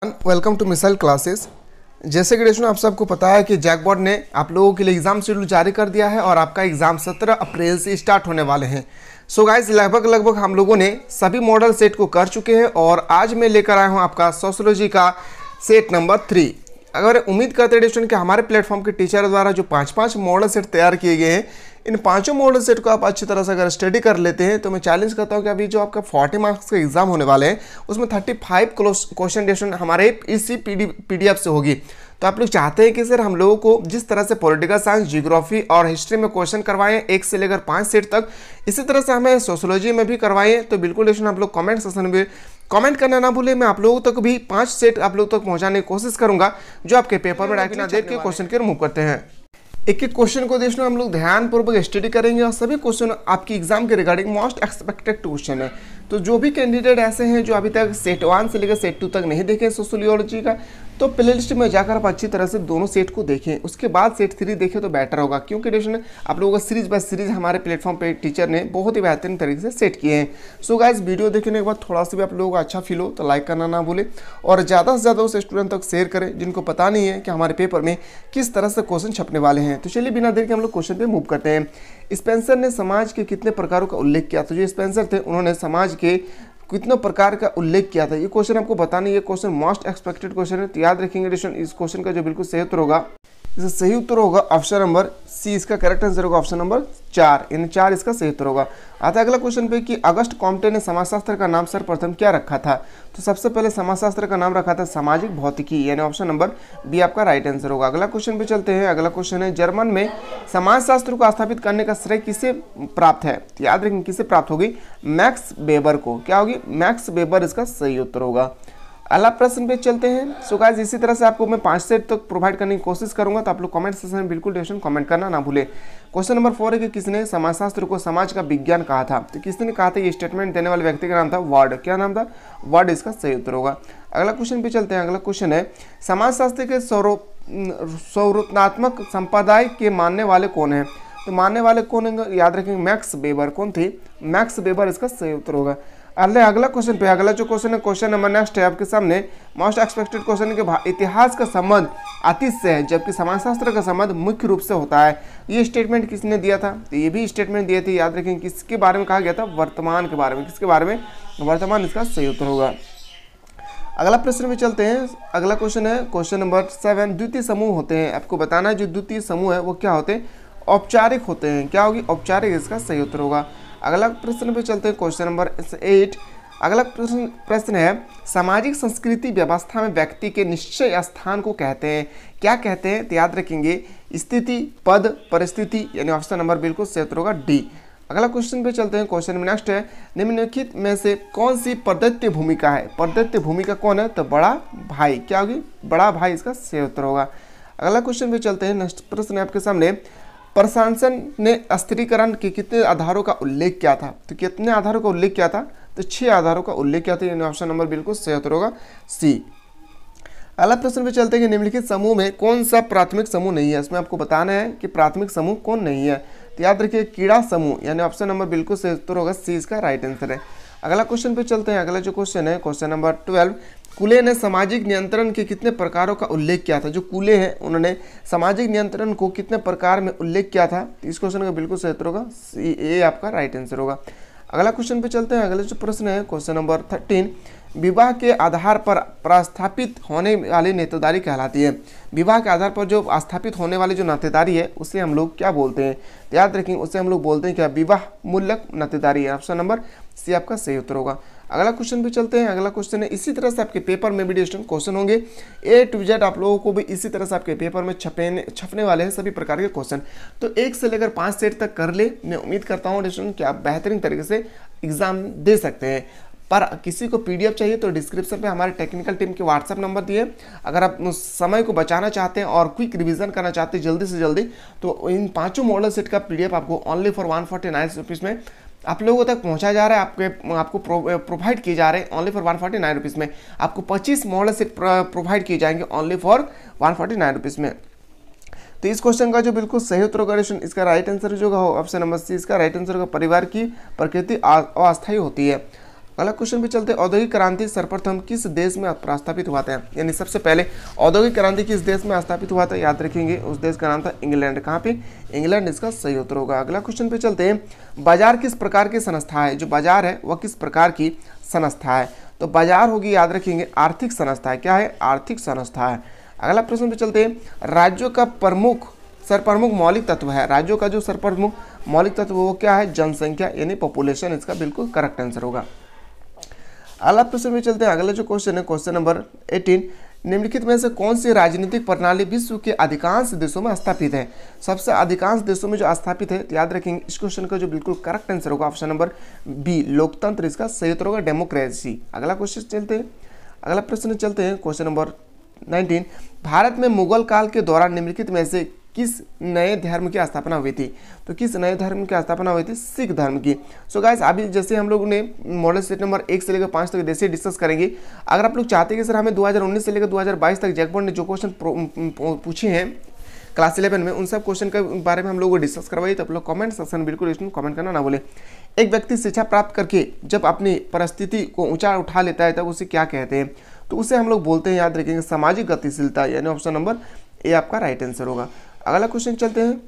Welcome to missile classes. जैसे कि आप सबको पता है कि जैकबॉट ने आप लोगों के लिए एग्जाम शेड्यूल जारी कर दिया है और आपका एग्जाम 17 अप्रैल से स्टार्ट होने वाले हैं। सो गाइस लगभग हम लोगों ने सभी मॉडल सेट को कर चुके हैं और आज मैं लेकर आया हूं आपका सोशियोलॉजी का सेट नंबर 3। अगर उम्मीद करते हैं स्टूडेंट कि हमारे प्लेटफॉर्म के टीचर द्वारा जो 5 मॉडल सेट तैयार किए गए हैं, इन 5 मॉडल सेट को आप अच्छी तरह से अगर स्टडी कर लेते हैं तो मैं चैलेंज करता हूं कि अभी जो आपका 40 मार्क्स का एग्जाम होने वाले हैं उसमें 35 क्वेश्चन हमारे इसी पीडीएफ से होगी। तो आप लोग चाहते हैं कि सर हम लोगों को जिस तरह से पॉलिटिकल साइंस, जियोग्राफी और हिस्ट्री में क्वेश्चन करवाएं 1 से लेकर 5 सेट तक, इसी तरह से हमें सोशियोलॉजी में भी करवाएं, तो बिल्कुल आप लोग कमेंट सेक्शन में कमेंट करना ना भूलें। मैं आप लोगों तक भी 5 सेट आप लोगों तक पहुंचाने की कोशिश करूंगा जो आपके पेपर में डायरेक्ट ना देख के क्वेश्चन के रिमूव करते हैं। एक क्वेश्चन को देखना हम लोग ध्यानपूर्वक स्टडी करेंगे और सभी क्वेश्चन आपकी एग्जाम के रिगार्डिंग मोस्ट एक्सपेक्टेड क्वेश्चन है। तो जो भी कैंडिडेट ऐसे हैं जो अभी तक सेट 1 से लेकर सेट 2 तक नहीं देखे सोशियोलॉजी का, तो प्ले लिस्ट में जाकर आप अच्छी तरह से दोनों सेट को देखें, उसके बाद सेट 3 देखें तो बेटर होगा, क्योंकि आप लोगों का सीरीज बाय सीरीज हमारे प्लेटफॉर्म पे टीचर ने बहुत ही बेहतरीन तरीके से सेट किए हैं। सो गाइस वीडियो देखने के बाद थोड़ा सा भी आप लोगों को अच्छा फील हो तो लाइक करना ना भूलें और ज़्यादा से ज़्यादा उस स्टूडेंट तक शेयर करें जिनको पता नहीं है कि हमारे पेपर में किस तरह से क्वेश्चन छपने वाले हैं। तो चलिए बिना देर के हम लोग क्वेश्चन पे मूव करते हैं। स्पेंसर ने समाज के कितने प्रकारों का उल्लेख किया? तो जो स्पेंसर थे उन्होंने समाज के कितने प्रकार का उल्लेख किया था, ये क्वेश्चन आपको बताना। ये क्वेश्चन मोस्ट एक्सपेक्टेड क्वेश्चन है, तो याद रखेंगे इस क्वेश्चन का जो बिल्कुल सही उत्तर होगा, इसका सही उत्तर होगा ऑप्शन नंबर सी। इसका करेक्ट आंसर होगा ऑप्शन नंबर 4, इन 4 इसका सही उत्तर होगा। आता है अगला क्वेश्चन पे कि अगस्ट कॉम्टे ने समाजशास्त्र का नाम सर्वप्रथम क्या रखा था? तो सबसे पहले समाजशास्त्र का नाम रखा था सामाजिक भौतिकी, यानी ऑप्शन नंबर बी आपका राइट आंसर होगा। अगला क्वेश्चन पे चलते हैं। अगला क्वेश्चन है जर्मन में समाजशास्त्र को स्थापित करने का श्रेय किसे प्राप्त है? तो याद रखेंगे किसे प्राप्त होगी? मैक्स वेबर को। क्या होगी? मैक्स वेबर इसका सही उत्तर होगा। अगला प्रश्न पे चलते हैं। सो गाइस इसी तरह से आपको मैं 5 सेट तक प्रोवाइड करने की कोशिश करूंगा, तो आप लोग कमेंट सेक्शन में बिल्कुल कमेंट करना ना भूले। क्वेश्चन नंबर 4 है कि किसने समाजशास्त्र को समाज का विज्ञान कहा था? तो किसने कहा था? ये स्टेटमेंट देने वाले व्यक्ति का नाम था वर्ड। क्या नाम था? वर्ड इसका सही उत्तर होगा। अगला क्वेश्चन पे चलते हैं। अगला क्वेश्चन है समाजशास्त्र के संरचनात्मक संप्रदाय के मानने वाले कौन है? तो मानने वाले कौन है? याद रखेंगे मैक्स वेबर। कौन थे? मैक्स वेबर इसका सही उत्तर होगा। अगला क्वेश्चन पे अगला जो क्वेश्चन है, क्वेश्चन नंबर नेक्स्ट है आपके सामने, मोस्ट एक्सपेक्टेड क्वेश्चन है कि इतिहास का संबंध अतीत से है जबकि समाजशास्त्र का संबंध मुख्य रूप से होता है। ये स्टेटमेंट किसने दिया था? तो ये भी स्टेटमेंट दिए थे, याद रखें किसके बारे में कहा गया था? वर्तमान के बारे में। किसके बारे में? वर्तमान इसका सही उत्तर होगा। अगला प्रश्न में चलते हैं। अगला क्वेश्चन है क्वेश्चन नंबर 7, द्वितीय समूह होते हैं। आपको बताना है जो द्वितीय समूह है वो क्या होते हैं? औपचारिक होते हैं। क्या होगी? औपचारिक इसका सही उत्तर होगा। अगला प्रश्न पे चलते हैं क्वेश्चन नंबर 8। अगला प्रश्न है सामाजिक संस्कृति व्यवस्था में व्यक्ति के निश्चय स्थान को कहते हैं। क्या कहते हैं? तो याद रखेंगे स्थिति, पद, परिस्थिति, यानी ऑप्शन नंबर बिल्कुल सही उत्तर होगा डी। अगला क्वेश्चन पे चलते हैं। क्वेश्चन में नेक्स्ट है निम्नलिखित में से कौन सी प्रदत्त भूमिका है? प्रदत्त भूमिका कौन है? तो बड़ा भाई। क्या होगी? बड़ा भाई इसका सही उत्तर होगा। अगला क्वेश्चन पे चलते हैं। नेक्स्ट प्रश्न है आपके सामने, प्रशासन ने स्थिरीकरण के कितने आधारों का उल्लेख किया था? तो कितने आधारों का उल्लेख किया था? तो 6 आधारों का उल्लेख किया था, यानी ऑप्शन नंबर बिल्कुल सही उत्तर होगा सी। अगला प्रश्न पे चलते हैं कि निम्नलिखित समूह में कौन सा प्राथमिक समूह नहीं है? इसमें आपको बताना है कि प्राथमिक समूह कौन नहीं है। तो याद रखिए कीड़ा समूह, यानी ऑप्शन नंबर बिल्कुल सही उत्तर होगा सी, इसका राइट आंसर है। अगला क्वेश्चन पे चलते हैं। अगला जो क्वेश्चन है क्वेश्चन नंबर 12, कूले ने सामाजिक नियंत्रण के कितने प्रकारों का उल्लेख किया था? जो कूले हैं उन्होंने सामाजिक नियंत्रण को कितने प्रकार में उल्लेख किया था? तो इस क्वेश्चन का बिल्कुल सही उत्तर होगा सी, ए आपका राइट आंसर होगा। अगला क्वेश्चन पे चलते हैं। अगला जो प्रश्न है क्वेश्चन नंबर 13, विवाह के आधार पर प्रस्थापित होने वाली नातेदारी कहलाती है। विवाह के आधार पर जो स्थापित होने वाली जो नातेदारी है उसे हम लोग क्या बोलते हैं? तो याद रखेंगे उसे हम लोग बोलते हैं क्या? विवाह मूलक नातेदारी। ऑप्शन नंबर सी आपका सही उत्तर होगा। अगला क्वेश्चन पे चलते हैं। अगला क्वेश्चन है इसी तरह से आपके पेपर में भी क्वेश्चन होंगे A to Z, आप लोगों को भी इसी तरह से आपके पेपर में छपने वाले हैं सभी प्रकार के क्वेश्चन। तो 1 से लेकर 5 सेट तक कर ले। मैं उम्मीद करता हूँ स्टूडेंट कि आप बेहतरीन तरीके से एग्जाम दे सकते हैं। पर किसी को PDF चाहिए तो डिस्क्रिप्शन पे हमारे टेक्निकल टीम के WhatsApp नंबर दिए। अगर आप उस समय को बचाना चाहते हैं और क्विक रिवीजन करना चाहते हैं जल्दी से जल्दी, तो इन 5 मॉडल सेट का PDF आपको ओनली फॉर 149 रुपीज़ में आप लोगों तक पहुंचाया जा रहा है। आपको प्रोवाइड किए जा रहे हैं ओनली फॉर 149 रुपीज़ में। आपको 25 मॉडल सेट प्रोवाइड किए जाएंगे ओनली फॉर 149 रुपीज़ में। तो इस क्वेश्चन का जो बिल्कुल सही उत्तर होगा इसका राइट आंसर जो होगा ऑप्शन नंबर सी, इसका राइट आंसर होगा परिवार की प्रकृति अस्थायी होती है। अगला क्वेश्चन पे चलते हैं, औद्योगिक क्रांति सर्वप्रथम किस देश में प्रस्तापित हुआ था, यानी सबसे पहले औद्योगिक क्रांति किस देश में स्थापित हुआ था, याद रखेंगे उस देश का नाम था इंग्लैंड। कहाँ पे, इंग्लैंड इसका सही उत्तर होगा। अगला क्वेश्चन पे चलते हैं, बाजार किस प्रकार की संस्था है, जो बाजार है वह किस प्रकार की संस्था है, तो बाजार होगी याद रखेंगे आर्थिक संस्था है। क्या है, आर्थिक संस्था है। अगला प्रश्न पे चलते हैं, राज्यों का सर्वप्रमुख मौलिक तत्व है, राज्यों का जो सर्वप्रमुख मौलिक तत्व वो क्या है, जनसंख्या यानी पॉपुलेशन, इसका बिल्कुल करेक्ट आंसर होगा। अगला प्रश्न में चलते हैं, अगला जो क्वेश्चन है क्वेश्चन नंबर 18, निम्नलिखित में से कौन सी राजनीतिक प्रणाली विश्व के अधिकांश देशों में स्थापित है, सबसे अधिकांश देशों में जो स्थापित है, तो याद रखेंगे इस क्वेश्चन का जो बिल्कुल करेक्ट आंसर होगा ऑप्शन नंबर बी, लोकतंत्र इसका सही उत्तर होगा, डेमोक्रेसी। अगला क्वेश्चन चलते हैं, अगला प्रश्न चलते हैं क्वेश्चन नंबर 19, भारत में मुगल काल के दौरान निम्नलिखित में से किस नए धर्म की स्थापना हुई थी, तो किस नए धर्म की स्थापना हुई थी, सिख धर्म की। सो गाइस अभी जैसे हम लोग ने मॉडल सेट नंबर 1 से लेकर 5 तक जैसे डिस्कस करेंगे, अगर आप लोग चाहते हैं कि सर हमें 2019 से लेकर 2022 तक जैकबोर्ड ने जो क्वेश्चन पूछे हैं क्लास 11 में, उन सब क्वेश्चन के बारे में हम लोग को डिस्कस करवाइए, तो आप लोग कमेंट सेक्शन में बिल्कुल इसमें कमेंट करना ना बोले। एक व्यक्ति शिक्षा प्राप्त करके जब अपनी परिस्थिति को ऊंचा उठा लेता है तब उसे क्या कहते हैं, तो उसे हम लोग बोलते हैं, याद रखेंगे सामाजिक गतिशीलता, यानी ऑप्शन नंबर ए आपका राइट आंसर होगा। अगला क्वेश्चन चलते हैं,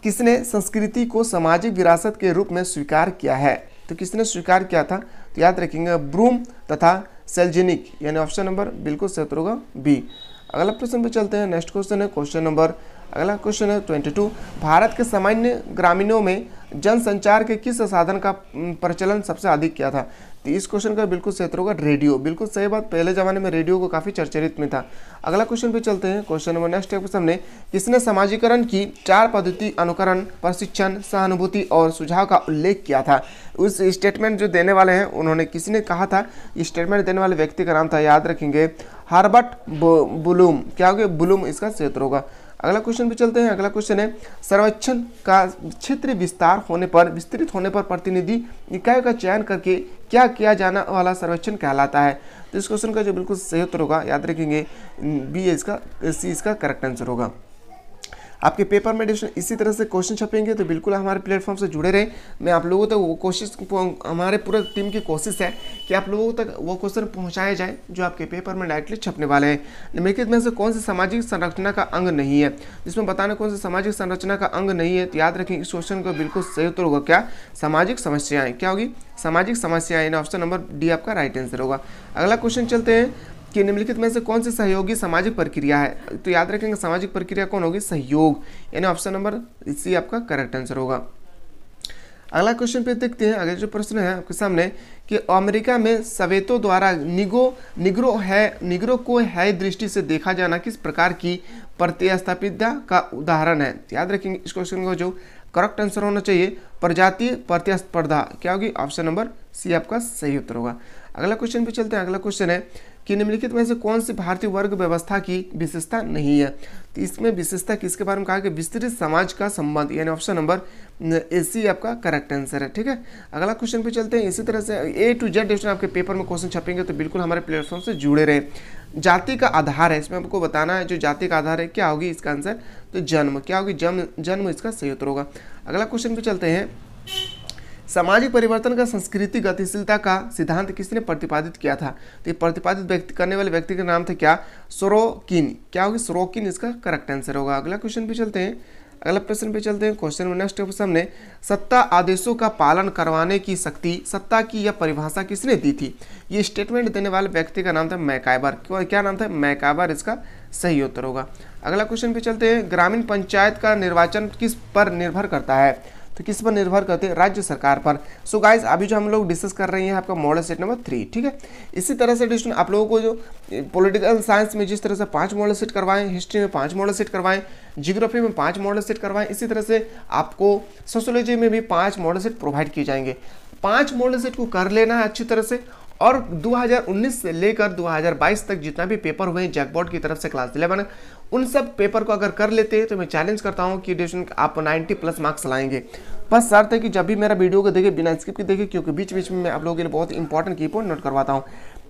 किसने संस्कृति को सामाजिक विरासत के रूप में स्वीकार किया है, तो किसने स्वीकार किया था, तो याद रखेंगे ब्रूम तथा सेल्जेनिक, यानी ऑप्शन नंबर बिल्कुल सही उत्तर होगा बी। अगला प्रश्न पे चलते हैं, नेक्स्ट क्वेश्चन है क्वेश्चन नंबर, अगला क्वेश्चन है 22, भारत के सामान्य ग्रामीणों में जनसंचार के किस साधन का प्रचलन सबसे अधिक किया था, तो इस क्वेश्चन का बिल्कुल सही उत्तर होगा रेडियो, बिल्कुल सही बात, पहले जमाने में रेडियो को काफ़ी चर्चित में था। अगला क्वेश्चन पे चलते हैं, क्वेश्चन नंबर नेक्स्ट सामने, किसने समाजीकरण की 4 पद्धति अनुकरण, प्रशिक्षण, सहानुभूति और सुझाव का उल्लेख किया था, उस स्टेटमेंट जो देने वाले हैं उन्होंने किसने कहा था, स्टेटमेंट देने वाले व्यक्ति का नाम था, याद रखेंगे हर्बर्ट ब्लूम। क्या होगा, ब्लूम इसका सही उत्तर होगा। अगला क्वेश्चन पे चलते हैं, अगला क्वेश्चन है, सर्वेक्षण का क्षेत्र विस्तृत होने पर प्रतिनिधि इकाई का चयन करके क्या किया जाने वाला सर्वेक्षण कहलाता है, तो इस क्वेश्चन का जो बिल्कुल सही उत्तर होगा, याद रखेंगे बी इसका, सी इसका करेक्ट आंसर होगा। आपके पेपर में इसी तरह से क्वेश्चन छपेंगे, तो बिल्कुल हमारे प्लेटफॉर्म से जुड़े रहे। मैं आप लोगों तक वो कोशिश, हमारे पूरे टीम की कोशिश है कि आप लोगों तक वो क्वेश्चन पहुंचाए जाए जो आपके पेपर में डायरेक्टली छपने वाले हैं। निम्नलिखित में से कौन सी सामाजिक संरचना का अंग नहीं है, जिसमें बताना कौन सी सामाजिक संरचना का अंग नहीं है, तो याद रखें इस क्वेश्चन का बिल्कुल सही उत्तर होगा क्या, सामाजिक समस्याएं। क्या होगी, सामाजिक समस्याएं, ऑप्शन नंबर डी आपका राइट आंसर होगा। अगला क्वेश्चन चलते हैं कि निम्नलिखित में से कौन सी सहयोगी सामाजिक प्रक्रिया है, तो याद रखेंगे सामाजिक प्रक्रिया कौन होगी, सहयोग, यानी ऑप्शन नंबर सी आपका करेक्ट आंसर होगा। अगला क्वेश्चन पे देखते हैं, अगला जो प्रश्न है आपके सामने कि अमेरिका में सवेतो द्वारा निग्रो को है दृष्टि से देखा जाना किस प्रकार की प्रतिस्थापितता का उदाहरण है, याद रखेंगे इस क्वेश्चन का जो करेक्ट आंसर होना चाहिए प्रजातीय प्रतिस्पर्धा। क्या होगी, ऑप्शन नंबर सी आपका सही उत्तर होगा। अगला क्वेश्चन पे चलते हैं, अगला क्वेश्चन है कि निम्नलिखित में से कौन सी भारतीय वर्ग व्यवस्था की विशेषता नहीं है, तो इसमें विशेषता किसके बारे में कहा कि विस्तृत समाज का संबंध, यानी ऑप्शन नंबर ए सी आपका करेक्ट आंसर है। ठीक है, अगला क्वेश्चन पे चलते हैं, इसी तरह से A to Z आपके पेपर में क्वेश्चन छपेंगे, तो बिल्कुल हमारे प्लेटफॉर्म से जुड़े रहे। जाति का आधार है, इसमें आपको बताना है जो जाति का आधार है क्या होगी इसका आंसर, तो जन्म। क्या होगी, जन्म इसका सही उत्तर होगा। अगला क्वेश्चन पे चलते हैं, सामाजिक परिवर्तन का संस्कृति गतिशीलता का सिद्धांत किसने प्रतिपादित किया था, तो ये प्रतिपादित करने वाले व्यक्ति का नाम था क्या, सोरोकिन। क्या होगी, सोरोकिन इसका करेक्ट आंसर होगा। अगला क्वेश्चन पे चलते हैं, अगला प्रश्न पे चलते हैं, क्वेश्चन नेक्स्ट सामने, सत्ता आदेशों का पालन करवाने की शक्ति, सत्ता की यह परिभाषा किसने दी थी, ये स्टेटमेंट देने वाले व्यक्ति का नाम था मैकाइबर। क्या नाम था, मैकाइबर इसका सही उत्तर होगा। अगला क्वेश्चन पे चलते हैं, ग्रामीण पंचायत का निर्वाचन किस पर निर्भर करता है, तो किस पर निर्भर करते हैं, राज्य सरकार पर। सो गाइस अभी जो हम लोग डिस्कस कर रहे हैं आपका मॉडल सेट नंबर 3। ठीक है, इसी तरह से डिस्कशन आप लोगों को जो पॉलिटिकल साइंस में जिस तरह से 5 मॉडल सेट करवाएं, हिस्ट्री में 5 मॉडल सेट करवाएं, जियोग्राफी में 5 मॉडल सेट करवाएं, इसी तरह से आपको सोशियोलॉजी में भी 5 मॉडल सेट प्रोवाइड किए जाएंगे। 5 मॉडल सेट को कर लेना है अच्छी तरह से, और 2019 से लेकर 2022 तक जितना भी पेपर हुए हैं जैकबोर्ड की तरफ से क्लास 11, उन सब पेपर को अगर कर लेते हैं तो मैं चैलेंज करता हूं कि डिस्कशन आप 90+ मार्क्स लाएंगे। बस शर्त है कि जब भी मेरा वीडियो को देखें बिना स्किप के देखें, क्योंकि बीच बीच में मैं आप लोगों के लिए बहुत इंपॉर्टेंट की पॉइंट नोट करवाता हूँ।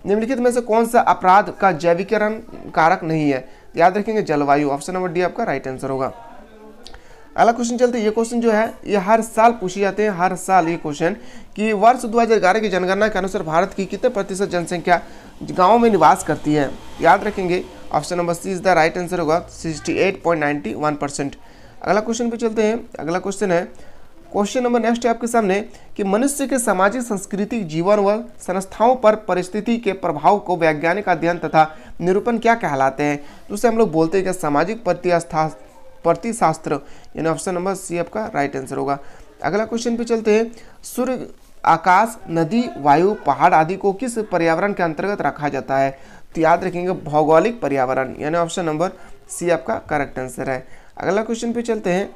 निम्नलिखित में से कौन सा अपराध का जैविकरण कारक नहीं है, याद रखेंगे जलवायु। ऑप्शन नंबर डी आपका राइट आंसर होगा। अगला क्वेश्चन चलते हैं। ये क्वेश्चन जो है ये हर साल पूछे जाते हैं, हर साल ये क्वेश्चन कि वर्ष 2011 की जनगणना के अनुसार भारत की कितने प्रतिशत जनसंख्या गाँव में निवास करती है? याद रखेंगे option number C is the right answer होगा 68.91%। अगला क्वेश्चन पे चलते हैं। अगला क्वेश्चन है, क्वेश्चन नंबर नेक्स्ट है आपके सामने कि मनुष्य के सामाजिक सांस्कृतिक जीवन व संस्थाओं पर परिस्थिति के प्रभाव को वैज्ञानिक अध्ययन तथा निरूपण क्या कहलाते हैं? तो उसे हम लोग बोलते हैं कि सामाजिक प्रतिशास्त्र, यानी ऑप्शन नंबर सी आपका राइट आंसर होगा। अगला क्वेश्चन पे चलते हैं। सूर्य, आकाश, नदी, वायु, पहाड़ आदि को किस पर्यावरण के अंतर्गत रखा जाता है? तो याद रखेंगे भौगोलिक पर्यावरण, यानी ऑप्शन नंबर सी आपका करेक्ट आंसर है। अगला क्वेश्चन पे चलते हैं।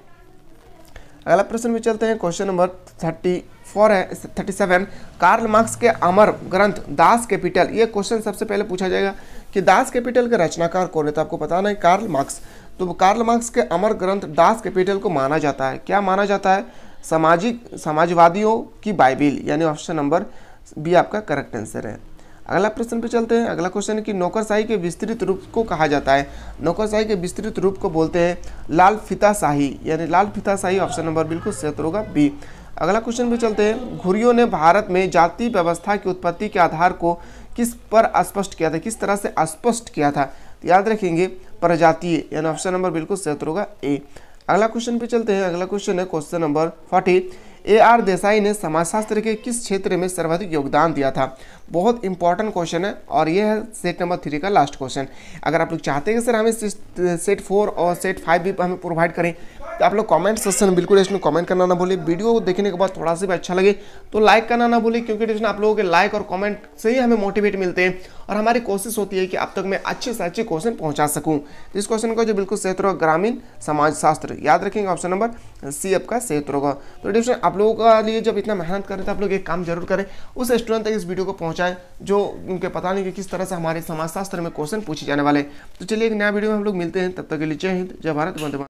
अगला प्रश्न में चलते हैं। क्वेश्चन नंबर 37 कार्ल मार्क्स के अमर ग्रंथ दास कैपिटल, ये क्वेश्चन सबसे पहले पूछा जाएगा कि दास कैपिटल के रचनाकार कौन है? तो आपको बताना है कार्ल मार्क्स। तो कार्ल मार्क्स के अमर ग्रंथ दास कैपिटल को माना जाता है, क्या माना जाता है? समाजवादियों की बाइबिल, यानी ऑप्शन नंबर बी आपका करेक्ट आंसर है। अगला प्रश्न पे चलते हैं। अगला क्वेश्चन है कि नौकरशाही के विस्तृत रूप को कहा जाता है? नौकरशाही के विस्तृत रूप को बोलते हैं लाल फीताशाही, यानी लाल फीताशाही ऑप्शन नंबर बिल्कुल सही उत्तर होगा बी। अगला क्वेश्चन पे चलते हैं। घुरियों ने भारत में जाति व्यवस्था की उत्पत्ति के आधार को किस पर स्पष्ट किया था, किस तरह से स्पष्ट किया था? तो याद रखेंगे प्रजातीय, यानी ऑप्शन नंबर बिल्कुल सही उत्तर होगा ए। अगला क्वेश्चन पे चलते हैं। अगला क्वेश्चन है क्वेश्चन नंबर 40 AR देसाई ने समाजशास्त्र के किस क्षेत्र में सर्वाधिक योगदान दिया था? बहुत इंपॉर्टेंट क्वेश्चन है और ये है सेट नंबर 3 का लास्ट क्वेश्चन। अगर आप लोग चाहते हैं कि सर हमें सेट 4 और सेट 5 भी हमें प्रोवाइड करें तो आप लोग कमेंट सेक्शन में बिल्कुल इसमें कमेंट करना ना भूलिए। वीडियो देखने के बाद थोड़ा सा भी अच्छा लगे तो लाइक करना ना भूलिए, क्योंकि इसमें आप लोगों के लाइक और कमेंट से ही हमें मोटिवेट मिलते हैं और हमारी कोशिश होती है कि अब तक मैं अच्छे से अच्छे क्वेश्चन पहुंचा सकूं। तो इस क्वेश्चन का जो बिल्कुल सही उत्तर होगा ग्रामीण समाजशास्त्र, याद रखेंगे ऑप्शन नंबर सी आपका सही उत्तर होगा। तो डिस्कशन आप लोगों का लिए जब इतना मेहनत करें तो आप लोग एक काम जरूर करें, उस स्टूडेंट तक इस वीडियो को पहुंचाएं जो उनके पता नहीं कि किस तरह से हमारे समाजशास्त्र में क्वेश्चन पूछे जाने वाले। तो चलिए एक नया वीडियो में हम लोग मिलते हैं, तब तक के लिए जय हिंद, जय भारत, वंदे मातरम।